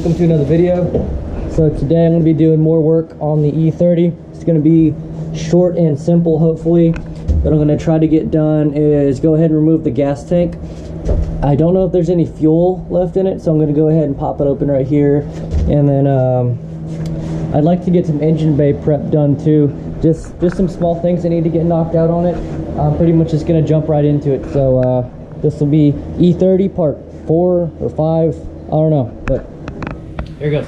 welcome to another video. So today I'm going to be doing more work on the E30. It's going to be short and simple hopefully. What I'm going to try to get done is go ahead and remove the gas tank. I don't know if there's any fuel left in it, so I'm going to go ahead and pop it open right here. And then I'd like to get some engine bay prep done too. Just some small things that need to get knocked out on it. I'm pretty much just going to jump right into it. So this will be E30 part 4 or 5, I don't know, but here it goes.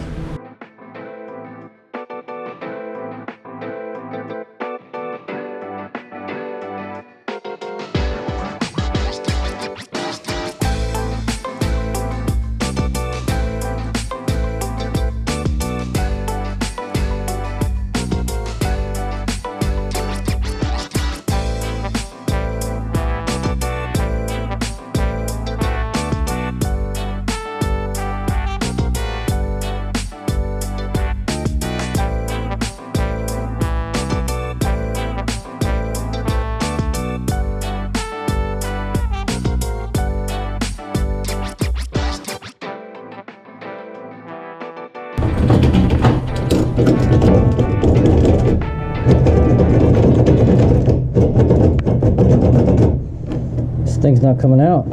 This thing's not coming out.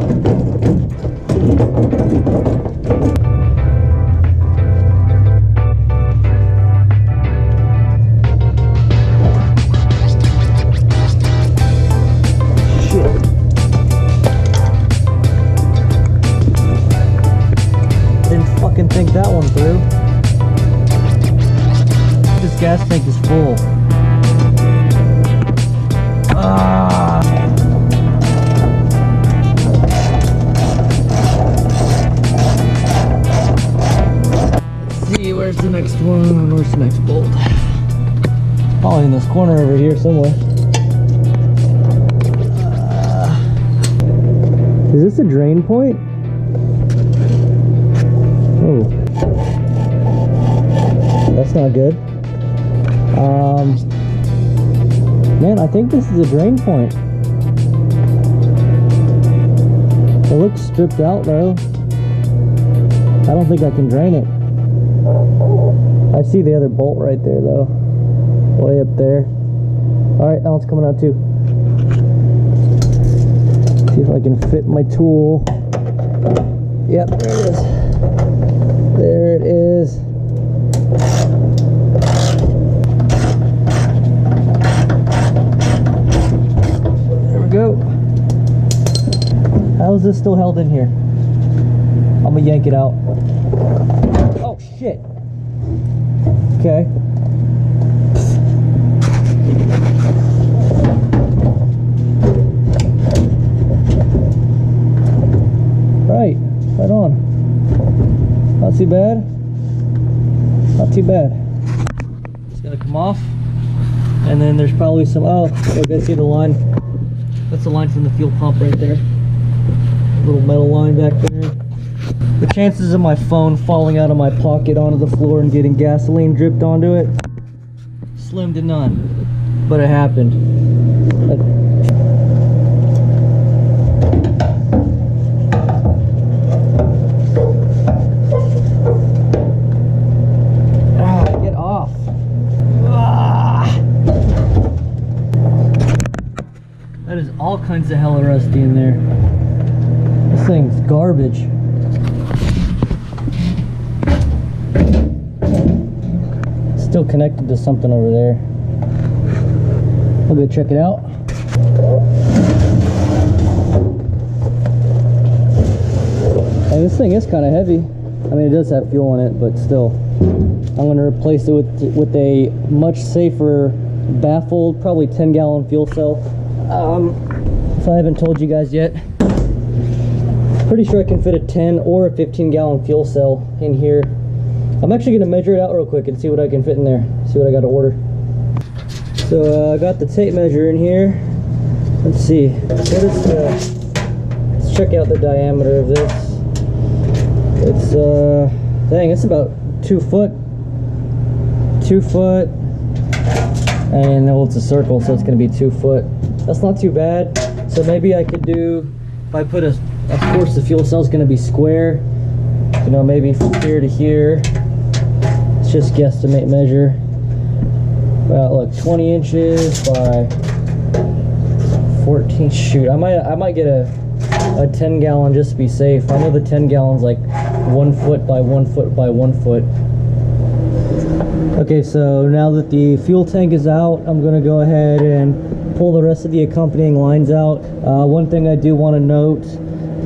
Shit. Didn't fucking think that one through. This gas tank is full. Where's the next one? Where's the next bolt? Probably in this corner over here somewhere. Is this a drain point? Oh, that's not good. Man, I think this is a drain point. It looks stripped out though. I don't think I can drain it. I see the other bolt right there though, way up there. Alright, now it's coming out too. See if I can fit my tool. Yep, there it is. There it is. There we go. How is this still held in here? I'm gonna yank it out. Oh shit. Okay. Right on. Not too bad. Not too bad. It's gonna come off. And then there's probably some, oh, look, I see the line. That's the line from the fuel pump right there. Little metal line back there. The chances of my phone falling out of my pocket onto the floor and getting gasoline dripped onto it, slim to none, but it happened. Get off. That is all kinds of hella rusty in there. This thing's garbage. Still connected to something over there. We'll go check it out. Hey, this thing is kind of heavy. I mean, it does have fuel in it, but still. I'm going to replace it with a much safer baffled, probably 10-gallon fuel cell. If I haven't told you guys yet, pretty sure I can fit a 10 or a 15-gallon fuel cell in here. I'm actually going to measure it out real quick and see what I can fit in there. See what I got to order. So I got the tape measure in here. Let's see. What is let's check out the diameter of this. It's dang, it's about 2 foot. 2 foot. And well, it's a circle, so it's going to be 2 foot. That's not too bad. So maybe I could do, if I put of course the fuel cell is going to be square. You know, maybe from here to here. It's just guesstimate measure. Well, look, 20 inches by 14. Shoot, I might get a 10 gallon just to be safe. I know the 10 gallon's like 1 foot by 1 foot by 1 foot. Okay, so now that the fuel tank is out, I'm gonna go ahead and pull the rest of the accompanying lines out. One thing I do want to note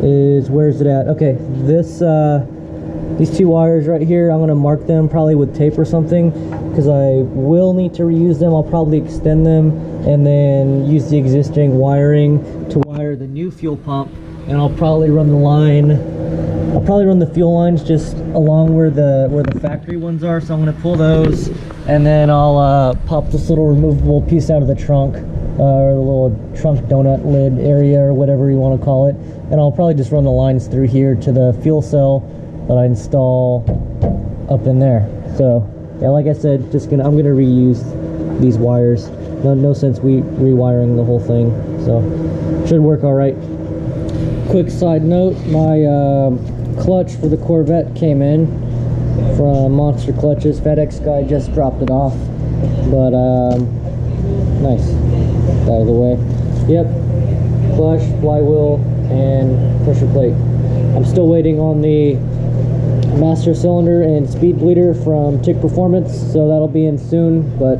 is, where's it at? Okay, these 2 wires right here, I'm gonna mark them probably with tape or something, because I will need to reuse them. I'll probably extend them and then use the existing wiring to wire the new fuel pump, and I'll probably run the line. I'll probably run the fuel lines just along where the factory ones are. So I'm gonna pull those, and then I'll pop this little removable piece out of the trunk, or the little trunk donut lid area, or whatever you want to call it, and I'll probably just run the lines through here to the fuel cell that I install up in there. So yeah, like I said, I'm gonna reuse these wires. No sense rewiring the whole thing, so should work all right. Quick side note, my clutch for the Corvette came in from Monster Clutches. FedEx guy just dropped it off, but nice. Out of the way. Yep, clutch, flywheel, and pressure plate. I'm still waiting on the master cylinder and speed bleeder from Tick Performance, so that'll be in soon, but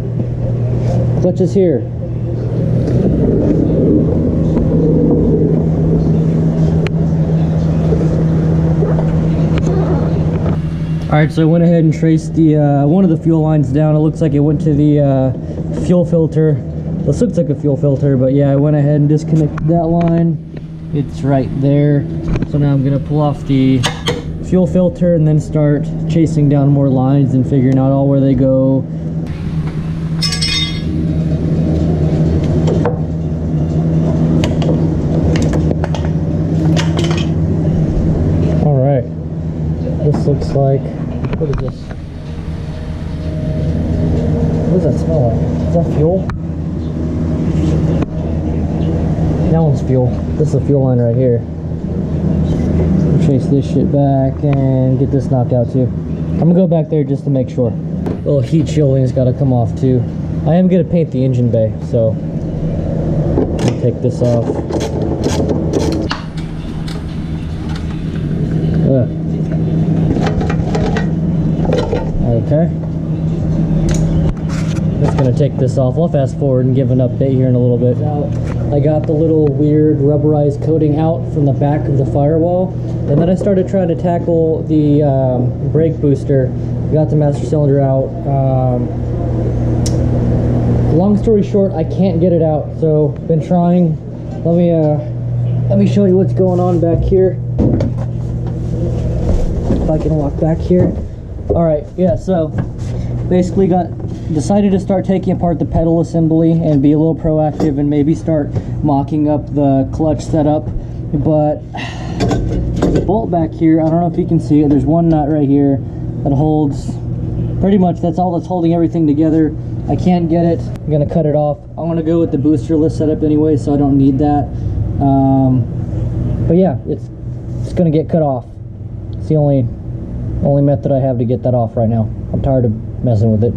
clutch is here. Alright, so I went ahead and traced the one of the fuel lines down. It looks like it went to the fuel filter. This looks like a fuel filter, but yeah, I went ahead and disconnected that line. It's right there. So now I'm gonna pull off the fuel filter and then start chasing down more lines and figuring out all where they go. All right, this looks like, what is this? What does that smell like? Is that fuel? That one's fuel. This is a fuel line right here. Chase this shit back and get this knocked out too. I'm gonna go back there just to make sure. Little heat shielding's got to come off too. I am gonna paint the engine bay, so I'll take this off. Okay. Just gonna take this off. I'll fast forward and give an update here in a little bit. Now, I got the little weird rubberized coating out from the back of the firewall, and then I started trying to tackle the brake booster. Got the master cylinder out. Long story short, I can't get it out, so been trying. Let me show you what's going on back here. If I can walk back here. All right, yeah. So basically decided to start taking apart the pedal assembly and be a little proactive and maybe start mocking up the clutch setup, but there's a bolt back here. I don't know if you can see it. There's one nut right here that holds, pretty much that's all that's holding everything together. I can't get it. I'm gonna cut it off. I'm gonna go with the boosterless setup anyway, so I don't need that. But yeah, it's gonna get cut off. It's the only method I have to get that off right now. I'm tired of messing with it.